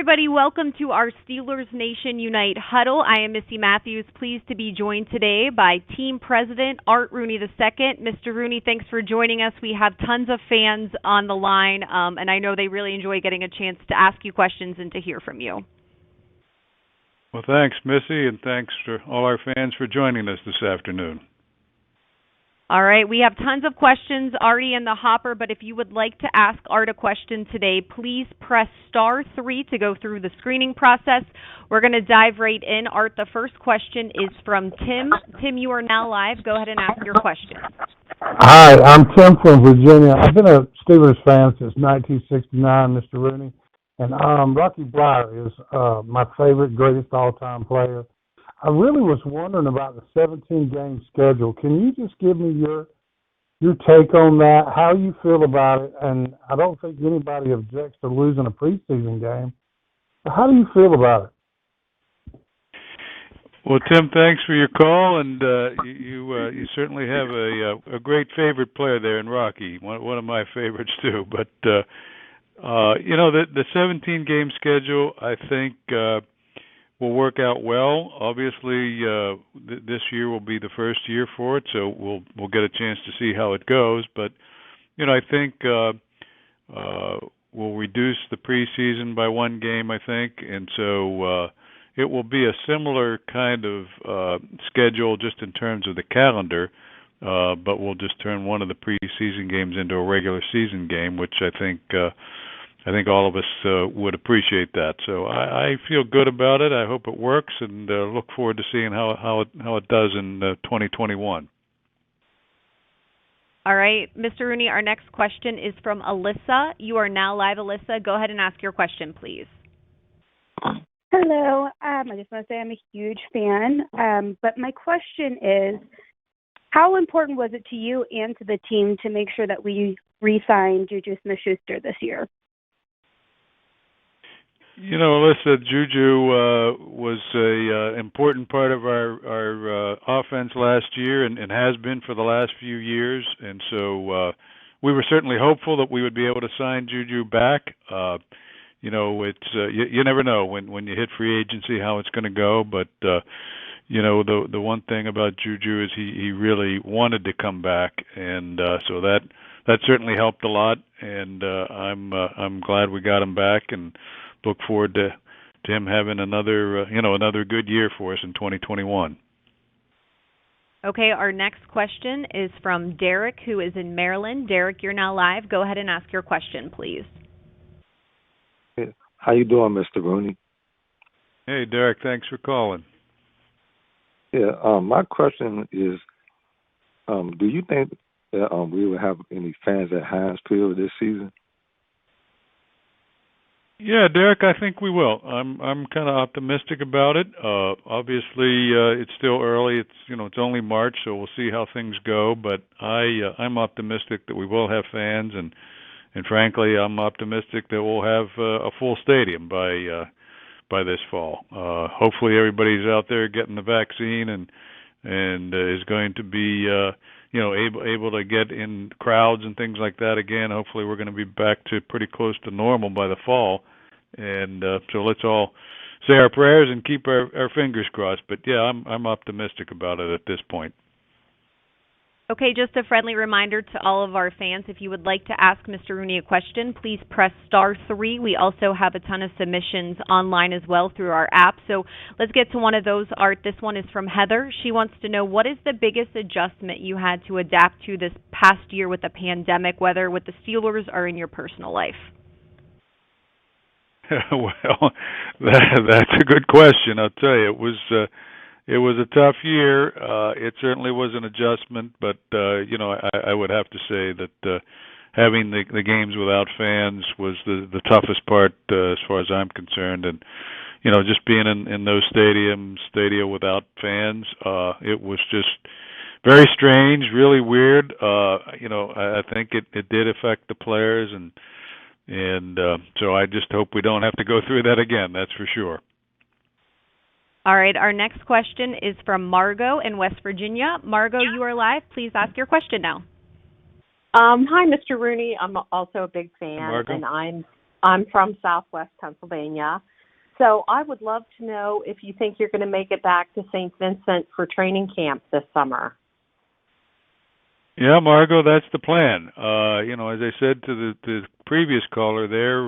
everybody. Welcome to our Steelers Nation Unite Huddle. I am Missy Matthews, pleased to be joined today by Team President Art Rooney II. Mr. Rooney, thanks for joining us. We have tons of fans on the line, and I know they really enjoy getting a chance to ask you questions and to hear from you. Well, thanks, Missy, and thanks to all our fans for joining us this afternoon. All right, we have tons of questions already in the hopper, but if you would like to ask Art a question today, please press *3 to go through the screening process. We're going to dive right in. Art, the first question is from Tim. Tim, you are now live. Go ahead and ask your question. Hi, I'm Tim from Virginia. I've been a Steelers fan since 1969, Mr. Rooney, and Rocky Bleier is my favorite, greatest all-time player. I really was wondering about the 17-game schedule. Can you just give me your take on that, how you feel about it? And I don't think anybody objects to losing a preseason game. But how do you feel about it? Well, Tim, thanks for your call, and you certainly have a great favorite player there in Rocky, one of my favorites too. But the 17-game schedule, I think, will work out well. Obviously, this year will be the first year for it, so we'll get a chance to see how it goes. But I think we'll reduce the preseason by one game, I think, and so it will be a similar kind of schedule just in terms of the calendar. But we'll just turn one of the preseason games into a regular season game, which I think all of us would appreciate that. So I feel good about it. I hope it works, and look forward to seeing how it does in 2021. All right, Mr. Rooney, our next question is from Alyssa. You are now live, Alyssa. Go ahead and ask your question, please. Hello. I just want to say I'm a huge fan. But my question is, how important was it to you and to the team to make sure that we re-signed JuJu Smith-Schuster this year? Alyssa, JuJu was a important part of our offense last year and has been for the last few years, and so we were certainly hopeful that we would be able to sign JuJu back. It's you never know when you hit free agency how it's going to go, but the one thing about JuJu is he really wanted to come back, and so that certainly helped a lot, and I'm glad we got him back, and look forward to him having another good year for us in 2021. Okay, our next question is from Derek, who is in Maryland. Derek, you're now live. Go ahead and ask your question, please. Hey, how you doing, Mr. Rooney? Hey, Derek, thanks for calling. Yeah, my question is, do you think that we will have any fans at Heinz Field this season? Yeah, Derek, I think we will. I'm kind of optimistic about it. Obviously, it's still early. It's only March, so we'll see how things go. But I'm optimistic that we will have fans, and frankly, I'm optimistic that we'll have a full stadium by this fall. Hopefully, everybody's out there getting the vaccine and is going to be able to get in crowds and things like that again. Hopefully, we're going to be back to pretty close to normal by the fall. And so let's all say our prayers and keep our fingers crossed. But yeah, I'm optimistic about it at this point. Okay, just a friendly reminder to all of our fans, if you would like to ask Mr. Rooney a question, please press *3. We also have a ton of submissions online as well through our app. So let's get to one of those, Art. This one is from Heather. She wants to know, what is the biggest adjustment you had to adapt to this past year with the pandemic, whether with the Steelers or in your personal life? Well, that's a good question. I'll tell you, it was a tough year. It certainly was an adjustment, but I would have to say that having the games without fans was the toughest part as far as I'm concerned, and just being in those stadia without fans, it was just very strange, really weird. I think it did affect the players, and so I just hope we don't have to go through that again, that's for sure. All right, our next question is from Margot in West Virginia. Margot, you are live. Please ask your question now. Hi, Mr. Rooney. I'm also a big fan, Margot. and I'm from Southwest Pennsylvania. So I would love to know if you think you're going to make it back to St. Vincent for training camp this summer. Yeah, Margot, that's the plan. As I said to the previous caller there,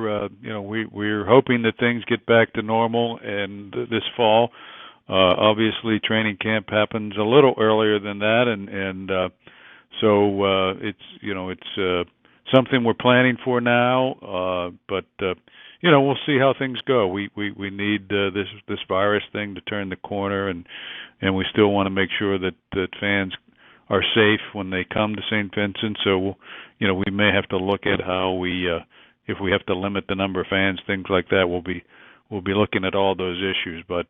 we're hoping that things get back to normal and this fall. Obviously, training camp happens a little earlier than that, and so it's something we're planning for now. But we'll see how things go. We need this virus thing to turn the corner, and we still want to make sure that fans are safe when they come to St. Vincent. So we may have to look at how if we have to limit the number of fans, things like that. We'll be looking at all those issues, but.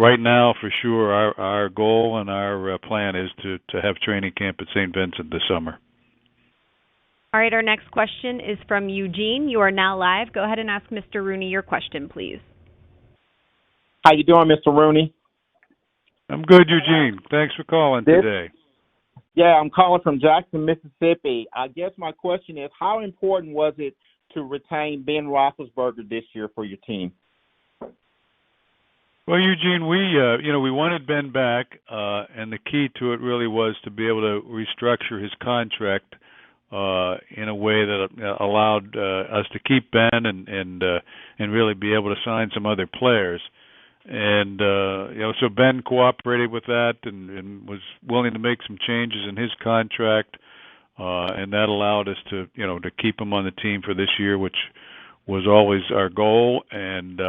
Right now, for sure, our goal and our plan is to have training camp at St. Vincent this summer. All right, our next question is from Eugene. You are now live. Go ahead and ask Mr. Rooney your question, please. How you doing, Mr. Rooney? I'm good, Eugene. Thanks for calling today. Yeah, I'm calling from Jackson, Mississippi. I guess my question is, how important was it to retain Ben Roethlisberger this year for your team? Well, Eugene, we wanted Ben back, and the key to it really was to be able to restructure his contract in a way that allowed us to keep Ben and really be able to sign some other players. And so Ben cooperated with that and was willing to make some changes in his contract, and that allowed us to keep him on the team for this year, which was always our goal. And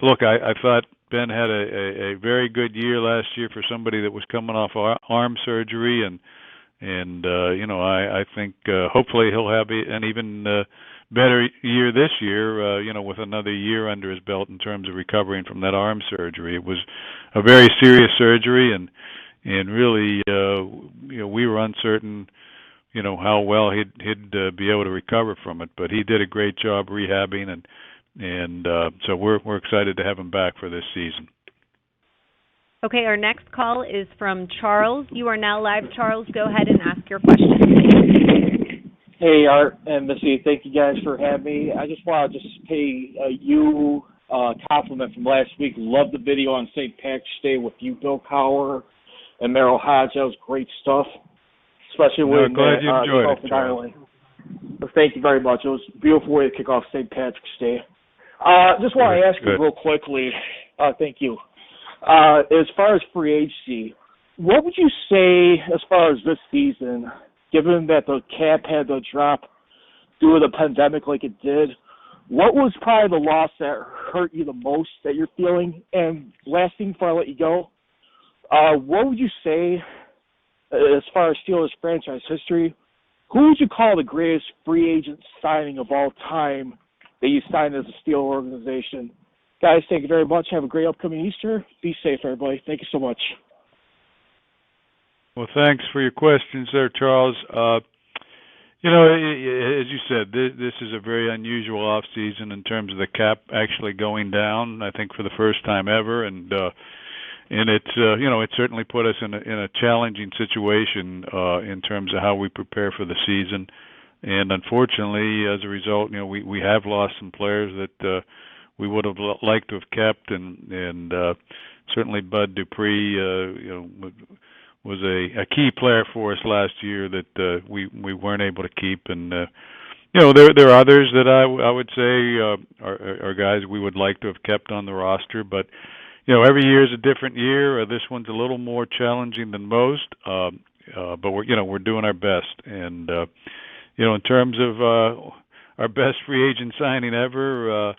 look, I thought Ben had a very good year last year for somebody that was coming off arm surgery, and I think hopefully he'll have an even better year this year, with another year under his belt in terms of recovering from that arm surgery. It was a very serious surgery, and really, we were uncertain, how well he'd be able to recover from it, but he did a great job rehabbing, and so we're excited to have him back for this season. Okay, our next call is from Charles. You are now live, Charles. Go ahead and ask your question. Hey, Art and Missy, thank you guys for having me. I just want to pay you a compliment from last week. Loved the video on St. Patrick's Day with you, Bill Cowher, and Merrill Hodge. That was great stuff, especially when glad you enjoyed it, Charles. Well, thank you very much. It was a beautiful way to kick off St. Patrick's Day. Just want to ask you real quickly, thank you. As far as free agency, what would you say as far as this season, given that the cap had to drop due to the pandemic like it did, what was probably the loss that hurt you the most that you're feeling? And last thing before I let you go, what would you say as far as Steelers franchise history, who would you call the greatest free agent signing of all time that you signed as a Steel organization? Guys, thank you very much. Have a great upcoming Easter. Be safe, everybody. Thank you so much. Well, thanks for your questions there, Charles. As you said, this is a very unusual off season in terms of the cap actually going down, I think for the first time ever, and it's it certainly put us in a challenging situation in terms of how we prepare for the season. And unfortunately, as a result, we have lost some players that we would have liked to have kept, and certainly Bud Dupree, was a key player for us last year that we weren't able to keep. And there are others that I would say are guys we would like to have kept on the roster, but every year is a different year. This one's a little more challenging than most, but we're doing our best. And in terms of our best free agent signing ever,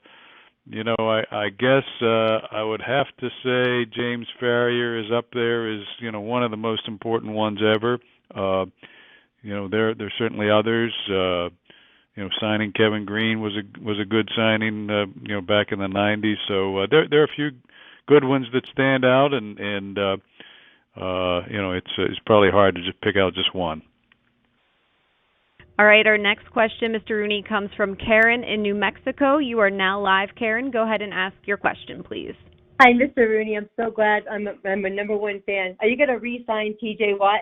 I guess I would have to say James Farrier is up there as one of the most important ones ever. There's certainly others. Signing Kevin Green was a good signing. Back in the '90s. So there are a few good ones that stand out, and it's probably hard to just pick out just one. All right, our next question, Mr. Rooney, comes from Karen in New Mexico. You are now live, Karen. Go ahead and ask your question, please. Hi, Mr. Rooney. I'm so glad. I'm a number one fan. Are you going to re-sign T.J. Watt?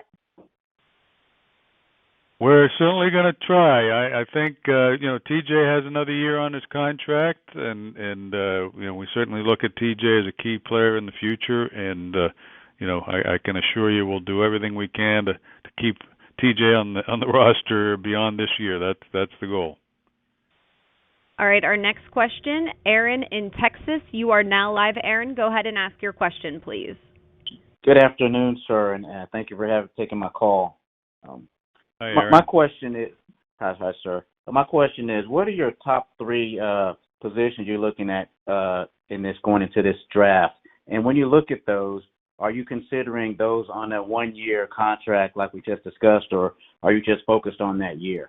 We're certainly going to try. I think TJ has another year on his contract, and we certainly look at TJ as a key player in the future. And I can assure you we'll do everything we can to keep TJ on the roster beyond this year. That's the goal. All right, our next question, Aaron in Texas. You are now live, Aaron. Go ahead and ask your question, please. Good afternoon, sir, and thank you for taking my call. Hi, Aaron. My question is, hi, sir. My question is, what are your top three positions you're looking at going into this draft? And when you look at those, are you considering those on a 1-year contract like we just discussed, or are you just focused on that year?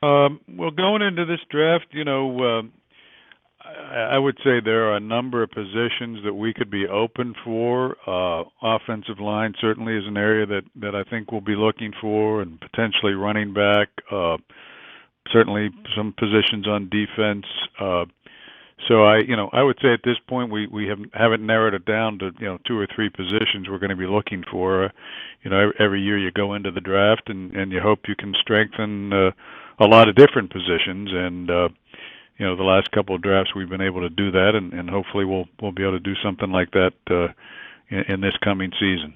Well, going into this draft, I would say there are a number of positions that we could be open for. Offensive line certainly is an area that I think we'll be looking for, and potentially running back. Certainly some positions on defense. So I would say at this point we haven't narrowed it down to 2 or 3 positions we're going to be looking for. Every year you go into the draft and you hope you can strengthen a lot of different positions, and the last couple of drafts we've been able to do that, and hopefully we'll be able to do something like that in this coming season.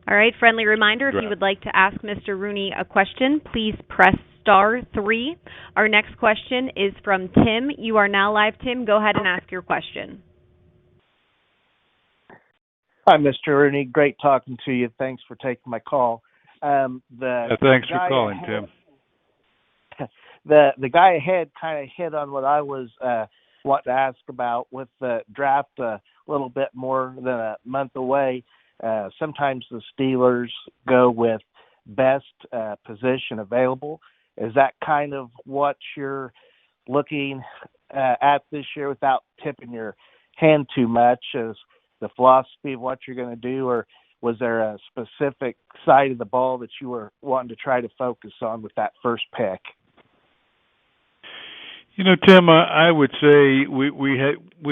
All right, friendly reminder, if you would like to ask Mr. Rooney a question, please press *3. Our next question is from Tim. You are now live, Tim. Go ahead and ask your question. Hi, Mr. Rooney. Great talking to you. Thanks for taking my call. Thanks for calling, Tim. The guy ahead kind of hit on what I was wanting to ask about with the draft a little bit more than a month away. Sometimes the Steelers go with best position available. Is that kind of what you're looking at this year, without tipping your hand too much, as the philosophy of what you're going to do, or was there a specific side of the ball that you were wanting to try to focus on with that first pick? Tim, I would say we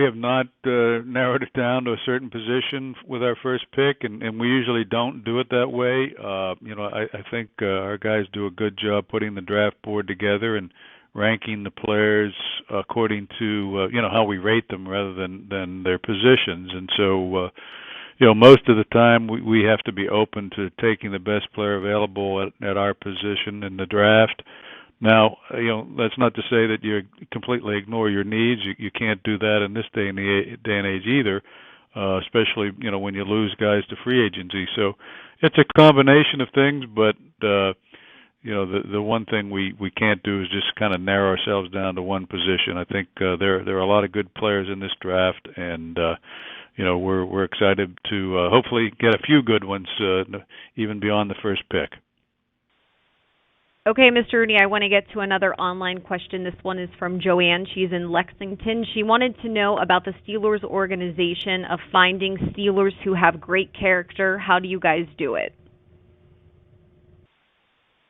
have not narrowed it down to a certain position with our first pick, and we usually don't do it that way. I think our guys do a good job putting the draft board together and ranking the players according to how we rate them rather than their positions. And so most of the time we have to be open to taking the best player available at our position in the draft. Now, that's not to say that you completely ignore your needs. You can't do that in this day and age either, especially when you lose guys to free agency. So it's a combination of things, but the one thing we can't do is just kind of narrow ourselves down to one position. I think there are a lot of good players in this draft, and we're excited to hopefully get a few good ones even beyond the first pick. Okay, Mr. Rooney, I want to get to another online question. This one is from Joanne. She's in Lexington. She wanted to know about the Steelers organization of finding Steelers who have great character. How do you guys do it?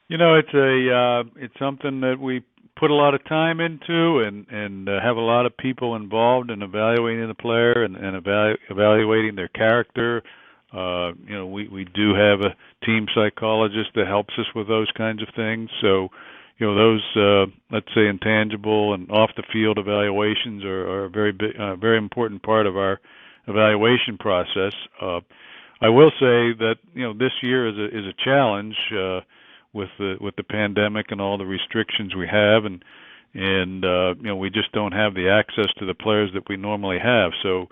It's something that we put a lot of time into, and have a lot of people involved in evaluating the player and evaluating their character. We do have a team psychologist that helps us with those kinds of things. So, those let's say intangible and off the field evaluations are a very important part of our evaluation process. I will say that this year is a challenge with the pandemic and all the restrictions we have, and we just don't have the access to the players that we normally have. So,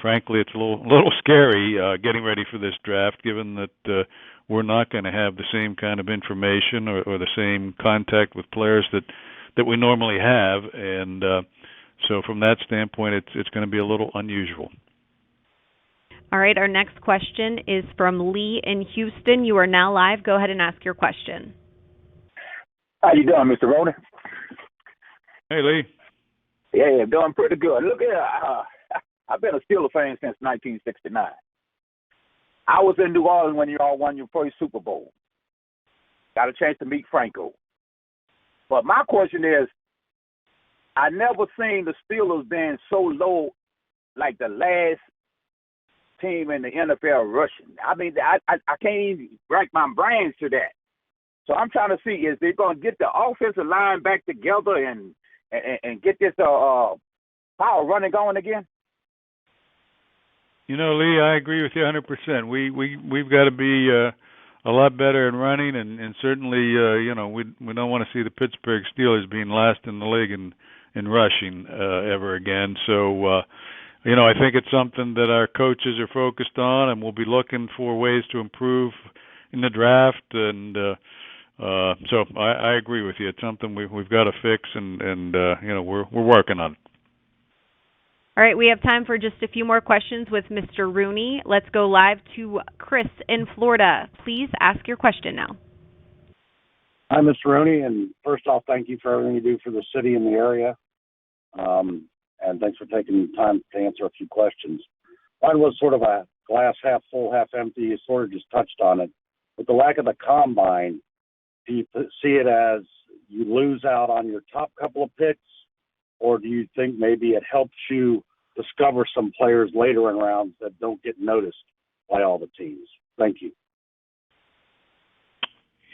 frankly, it's a little scary getting ready for this draft, given that we're not going to have the same kind of information or the same contact with players that we normally have, and so from that standpoint, it's going to be a little unusual. All right, our next question is from Lee in Houston. You are now live. Go ahead and ask your question. How you doing, Mr. Rooney? Hey, Lee. Yeah, doing pretty good. Look here, I've been a Steelers fan since 1969. I was in New Orleans when you all won your first Super Bowl. Got a chance to meet Franco. But my question is, I never seen the Steelers being so low like the last team in the NFL rushing. I mean, I can't even rack my brains to that. So I'm trying to see, is they going to get the offensive line back together and get this power running going again? You know, Lee, I agree with you 100%. We've got to be a lot better in running, and certainly, you know, we don't want to see the Pittsburgh Steelers being last in the league in rushing ever again. So, you know, I think it's something that our coaches are focused on, and we'll be looking for ways to improve in the draft. And so I agree with you. It's something we've got to fix, and you know, we're working on it. All right, we have time for just a few more questions with Mr. Rooney. Let's go live to Chris in Florida. Please ask your question now. Hi, Mr. Rooney, and first off, thank you for everything you do for the city and the area, and thanks for taking the time to answer a few questions. Mine was sort of a glass half full, half empty. You sort of just touched on it. With the lack of the combine, do you see it as you lose out on your top couple of picks, or do you think maybe it helps you discover some players later in rounds that don't get noticed by all the teams? Thank you.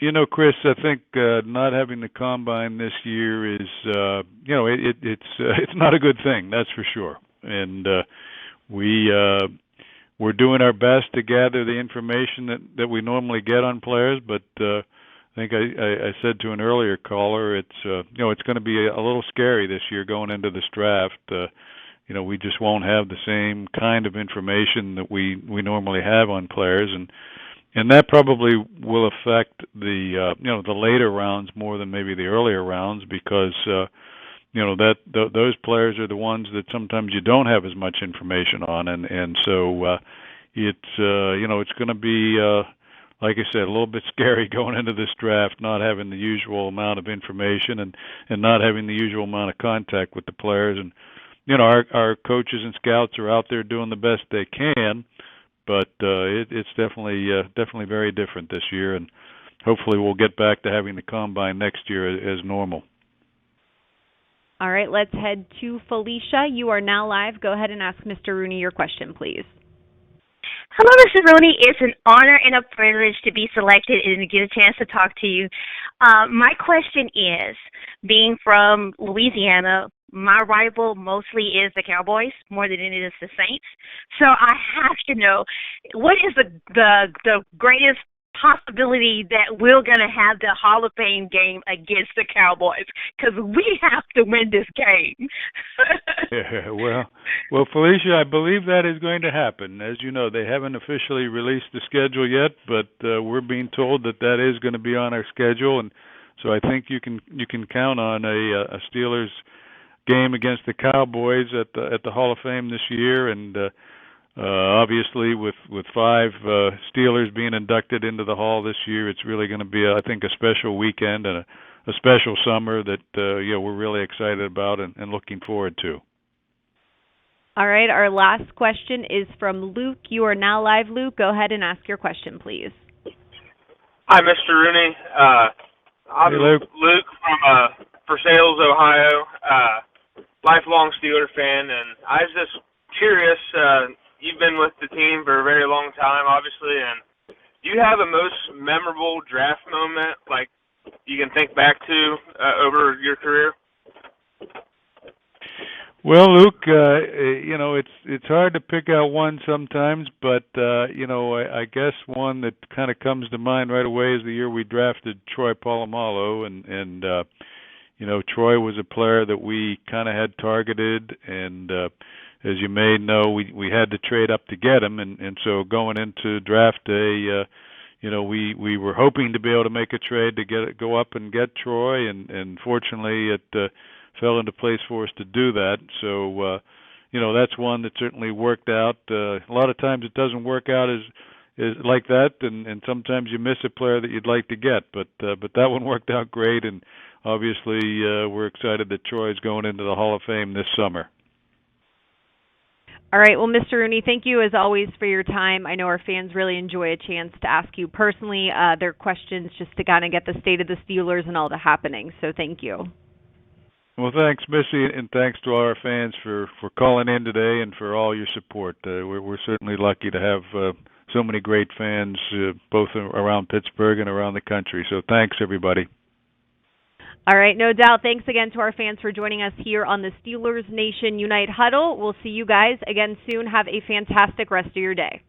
You know, Chris, I think not having the combine this year is, you know, it's not a good thing, that's for sure. And we're doing our best to gather the information that we normally get on players, but I think I said to an earlier caller, it's you know, it's going to be a little scary this year going into this draft. You know, we just won't have the same kind of information that we normally have on players, and that probably will affect the you know, the later rounds more than maybe the earlier rounds, because you know, those players are the ones that sometimes you don't have as much information on, and so it's you know, it's going to be like I said, a little bit scary going into this draft, not having the usual amount of information and not having the usual amount of contact with the players. And you know, our coaches and scouts are out there doing the best they can, but it's definitely very different this year, and hopefully we'll get back to having the combine next year as normal. All right, let's head to Felicia. You are now live. Go ahead and ask Mr. Rooney your question, please. Hello, Mr. Rooney. It's an honor and a privilege to be selected and to get a chance to talk to you. My question is, being from Louisiana, my rival mostly is the Cowboys more than it is the Saints. So I have to know, what is the greatest possibility that we're going to have the Hall of Fame game against the Cowboys? Because we have to win this game. Yeah, well, Felicia, I believe that is going to happen. As you know, they haven't officially released the schedule yet, but we're being told that is going to be on our schedule, and so I think you can count on a Steelers game against the Cowboys at the Hall of Fame this year, and obviously with 5 Steelers being inducted into the Hall this year, it's really going to be, I think, a special weekend and a special summer that we're really excited about and looking forward to. All right, our last question is from Luke. You are now live, Luke. Go ahead and ask your question, please. Hi, Mr. Rooney. I'm Luke from Versailles, Ohio. Lifelong Steeler fan, and I was just curious. You've been with the team for a very long time, obviously, and do you have a most memorable draft moment, like you can think back to over your career? Well, Luke, you know, it's hard to pick out one sometimes, but you know, I guess one that kind of comes to mind right away is the year we drafted Troy Polamalu, and you know, Troy was a player that we kind of had targeted, and as you may know, we had to trade up to get him, and so going into draft day, you know, we were hoping to be able to make a trade to go up and get Troy, and fortunately it fell into place for us to do that. So you know, that's one that certainly worked out. A lot of times it doesn't work out as like that, and sometimes you miss a player that you'd like to get, but that one worked out great, and obviously we're excited that Troy is going into the Hall of Fame this summer. All right. Well, Mr. Rooney, thank you as always for your time. I know our fans really enjoy a chance to ask you personally their questions just to kind of get the state of the Steelers and all the happenings. So thank you. Well, thanks, Missy, and thanks to all our fans for calling in today and for all your support. We're certainly lucky to have so many great fans, both around Pittsburgh and around the country. So thanks, everybody. All right, no doubt. Thanks again to our fans for joining us here on the Steelers Nation Unite Huddle. We'll see you guys again soon. Have a fantastic rest of your day.